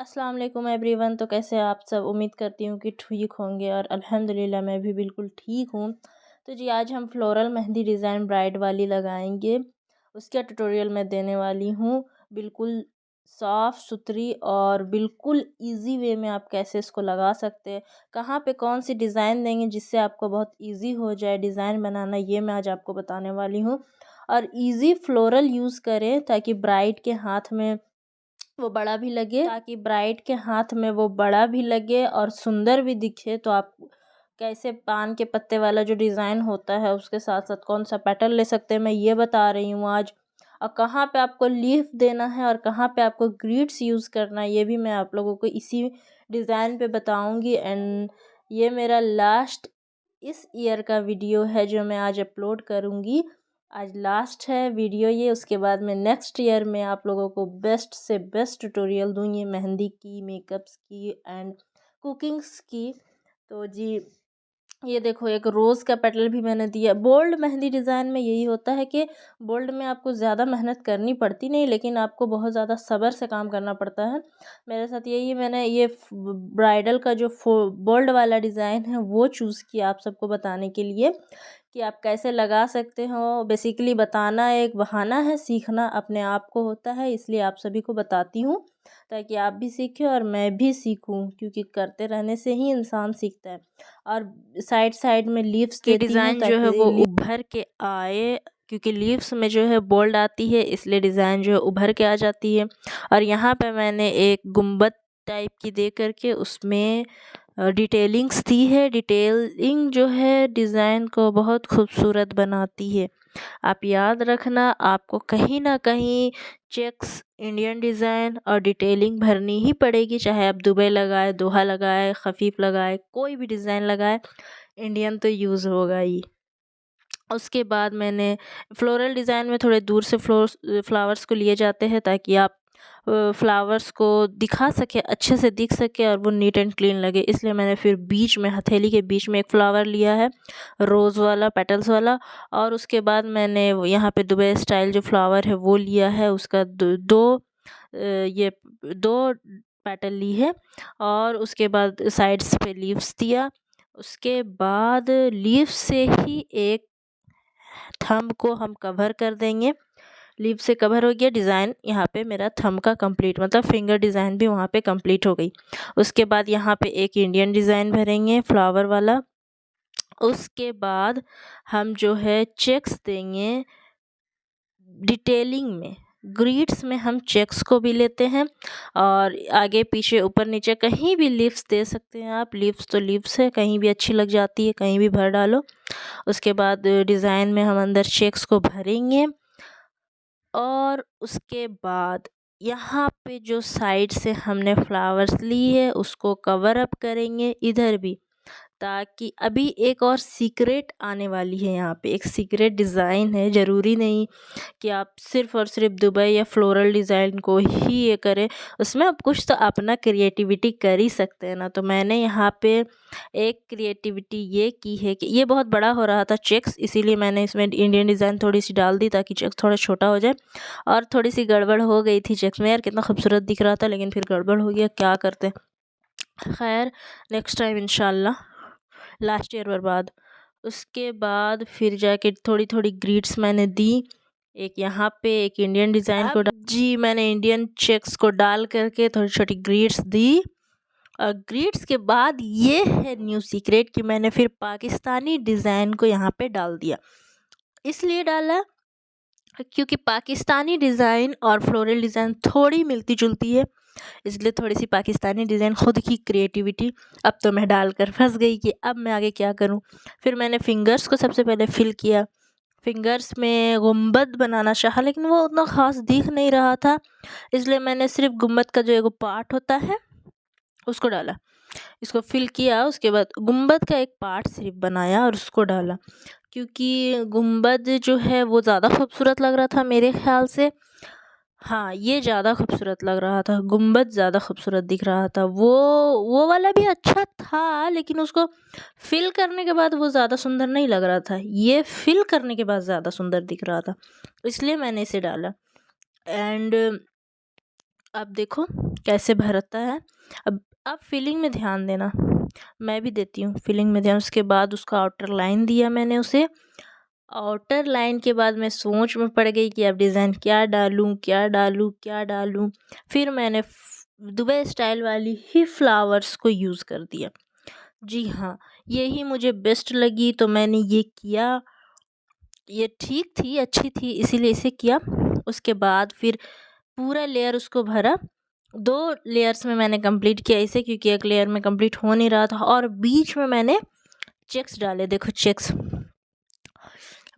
अस्सलाम वालेकुम एवरीवन। तो कैसे आप सब? उम्मीद करती हूँ कि ठीक होंगे और अल्हम्दुलिल्लाह मैं भी बिल्कुल ठीक हूँ। तो जी आज हम फ्लोरल मेहंदी डिज़ाइन ब्राइड वाली लगाएंगे, उसका ट्यूटोरियल मैं देने वाली हूँ। बिल्कुल साफ़ सुथरी और बिल्कुल इजी वे में आप कैसे इसको लगा सकते हैं, कहाँ पे कौन सी डिज़ाइन देंगे जिससे आपको बहुत इजी हो जाए डिज़ाइन बनाना, ये मैं आज आपको बताने वाली हूँ। और इजी फ्लोरल यूज़ करें ताकि ब्राइड के हाथ में वो बड़ा भी लगे, ताकि ब्राइड के हाथ में वो बड़ा भी लगे और सुंदर भी दिखे। तो आप कैसे पान के पत्ते वाला जो डिज़ाइन होता है उसके साथ साथ कौन सा पैटर्न ले सकते हैं, मैं ये बता रही हूँ आज। और कहाँ पे आपको लीफ देना है और कहाँ पे आपको ग्रिड्स यूज़ करना है, ये भी मैं आप लोगों को इसी डिज़ाइन पे बताऊँगी। एंड ये मेरा लास्ट इस ईयर का वीडियो है जो मैं आज अपलोड करूँगी। आज लास्ट है वीडियो ये, उसके बाद में नेक्स्ट ईयर में आप लोगों को बेस्ट से बेस्ट ट्यूटोरियल दूँगी मेहंदी की, मेकअप्स की एंड कुकिंग्स की। तो जी ये देखो एक रोज़ का पेटल भी मैंने दिया। बोल्ड मेहंदी डिज़ाइन में यही होता है कि बोल्ड में आपको ज़्यादा मेहनत करनी पड़ती नहीं, लेकिन आपको बहुत ज़्यादा सब्र से काम करना पड़ता है। मेरे साथ यही मैंने ये ब्राइडल का जो बोल्ड वाला डिज़ाइन है वो चूज़ किया आप सबको बताने के लिए कि आप कैसे लगा सकते हो। बेसिकली बताना एक बहाना है, सीखना अपने आप को होता है, इसलिए आप सभी को बताती हूँ ताकि आप भी सीखें और मैं भी सीखूं, क्योंकि करते रहने से ही इंसान सीखता है। और साइड साइड में लीव्स की देती हूँ डिज़ाइन जो है वो ताकि उभर के आए, क्योंकि लीव्स में जो है बोल्ड आती है, इसलिए डिज़ाइन जो है उभर के आ जाती है। और यहाँ पे मैंने एक गुंबद टाइप की दे करके उसमें डिटेलिंग्स दी है। डिटेलिंग जो है डिज़ाइन को बहुत खूबसूरत बनाती है। आप याद रखना, आपको कहीं ना कहीं चेक्स, इंडियन डिज़ाइन और डिटेलिंग भरनी ही पड़ेगी, चाहे आप दुबई लगाए, दोहा लगाए, खफीफ लगाए, कोई भी डिज़ाइन लगाए, इंडियन तो यूज़ होगा ही। उसके बाद मैंने फ्लोरल डिज़ाइन में थोड़े दूर से फ्लावर्स को लिए जाते हैं ताकि आप फ्लावर्स को दिखा सके, अच्छे से दिख सके और वो नीट एंड क्लीन लगे। इसलिए मैंने फिर बीच में, हथेली के बीच में एक फ्लावर लिया है, रोज़ वाला, पेटल्स वाला। और उसके बाद मैंने यहाँ पे दुबई स्टाइल जो फ्लावर है वो लिया है, उसका ये दो पेटल ली है। और उसके बाद साइड्स पे लीव्स दिया। उसके बाद लीव्स से ही एक थंब को हम कवर कर देंगे। लीव से कवर हो गया डिज़ाइन। यहाँ पे मेरा थंब का कंप्लीट, मतलब फिंगर डिज़ाइन भी वहाँ पे कंप्लीट हो गई। उसके बाद यहाँ पे एक इंडियन डिज़ाइन भरेंगे फ्लावर वाला। उसके बाद हम जो है चेक्स देंगे डिटेलिंग में, ग्रीड्स में हम चेक्स को भी लेते हैं और आगे पीछे ऊपर नीचे कहीं भी लीव्स दे सकते हैं आप। लीव्स तो लीव्स है, कहीं भी अच्छी लग जाती है, कहीं भी भर डालो। उसके बाद डिज़ाइन में हम अंदर चेक्स को भरेंगे और उसके बाद यहाँ पे जो साइड से हमने फ्लावर्स ली है उसको कवर अप करेंगे इधर भी, ताकि अभी एक और सीक्रेट आने वाली है। यहाँ पे एक सीक्रेट डिज़ाइन है, ज़रूरी नहीं कि आप सिर्फ़ और सिर्फ दुबई या फ्लोरल डिज़ाइन को ही ये करें, उसमें आप कुछ तो अपना क्रिएटिविटी कर ही सकते हैं ना। तो मैंने यहाँ पे एक क्रिएटिविटी ये की है कि ये बहुत बड़ा हो रहा था चेक्स, इसीलिए मैंने इसमें इंडियन डिज़ाइन थोड़ी सी डाल दी ताकि चेक्स थोड़ा छोटा हो जाए। और थोड़ी सी गड़बड़ हो गई थी चेक्स में, यार कितना खूबसूरत दिख रहा था, लेकिन फिर गड़बड़ हो गया, क्या करते। खैर नेक्स्ट टाइम इंशाल्लाह। लास्ट ईयर बर्बाद। उसके बाद फिर जाके थोड़ी थोड़ी ग्रीड्स मैंने दी, एक यहाँ पे, एक इंडियन डिज़ाइन को जी मैंने इंडियन चेक्स को डाल करके थोड़ी छोटी ग्रीड्स दी। और ग्रीड्स के बाद ये है न्यू सीक्रेट कि मैंने फिर पाकिस्तानी डिज़ाइन को यहाँ पे डाल दिया। इसलिए डाला क्योंकि पाकिस्तानी डिज़ाइन और फ्लोरल डिज़ाइन थोड़ी मिलती जुलती है, इसलिए थोड़ी सी पाकिस्तानी डिज़ाइन खुद की क्रिएटिविटी अब तो मैं डालकर फंस गई कि अब मैं आगे क्या करूं। फिर मैंने फिंगर्स को सबसे पहले फिल किया। फिंगर्स में गुंबद बनाना चाहा, लेकिन वो उतना ख़ास दिख नहीं रहा था, इसलिए मैंने सिर्फ गुंबद का जो एक पार्ट होता है उसको डाला, इसको फिल किया। उसके बाद गुंबद का एक पार्ट सिर्फ बनाया और उसको डाला, क्योंकि गुंबद जो है वो ज़्यादा खूबसूरत लग रहा था मेरे ख्याल से। हाँ, ये ज़्यादा खूबसूरत लग रहा था, गुंबद ज़्यादा खूबसूरत दिख रहा था। वो वाला भी अच्छा था, लेकिन उसको फिल करने के बाद वो ज़्यादा सुंदर नहीं लग रहा था। ये फिल करने के बाद ज़्यादा सुंदर दिख रहा था, इसलिए मैंने इसे डाला। एंड अब देखो कैसे भरता है। अब आप फिलिंग में ध्यान देना, मैं भी देती हूँ फिलिंग में ध्यान। उसके बाद उसका आउटर लाइन दिया मैंने उसे। आउटर लाइन के बाद मैं सोच में पड़ गई कि अब डिज़ाइन क्या डालूँ क्या डालूँ क्या डालूँ। फिर मैंने दुबई स्टाइल वाली ही फ्लावर्स को यूज़ कर दिया। जी हाँ, यही मुझे बेस्ट लगी तो मैंने ये किया। ये ठीक थी, अच्छी थी, इसीलिए इसे किया। उसके बाद फिर पूरा लेयर उसको भरा। 2 लेयर्स में मैंने कंप्लीट किया इसे, क्योंकि एक लेयर में कंप्लीट हो नहीं रहा था। और बीच में मैंने चेक्स डाले। देखो चेक्स,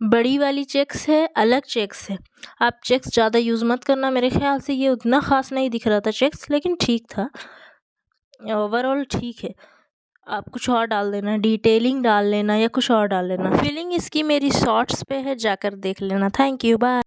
बड़ी वाली चेक्स है, अलग चेक्स है। आप चेक्स ज़्यादा यूज़ मत करना, मेरे ख्याल से ये उतना ख़ास नहीं दिख रहा था चेक्स, लेकिन ठीक था, ओवरऑल ठीक है। आप कुछ और डाल देना, डिटेलिंग डाल लेना या कुछ और डाल लेना। फिलिंग इसकी मेरी शॉर्ट्स पे है, जाकर देख लेना। Thank you, bye.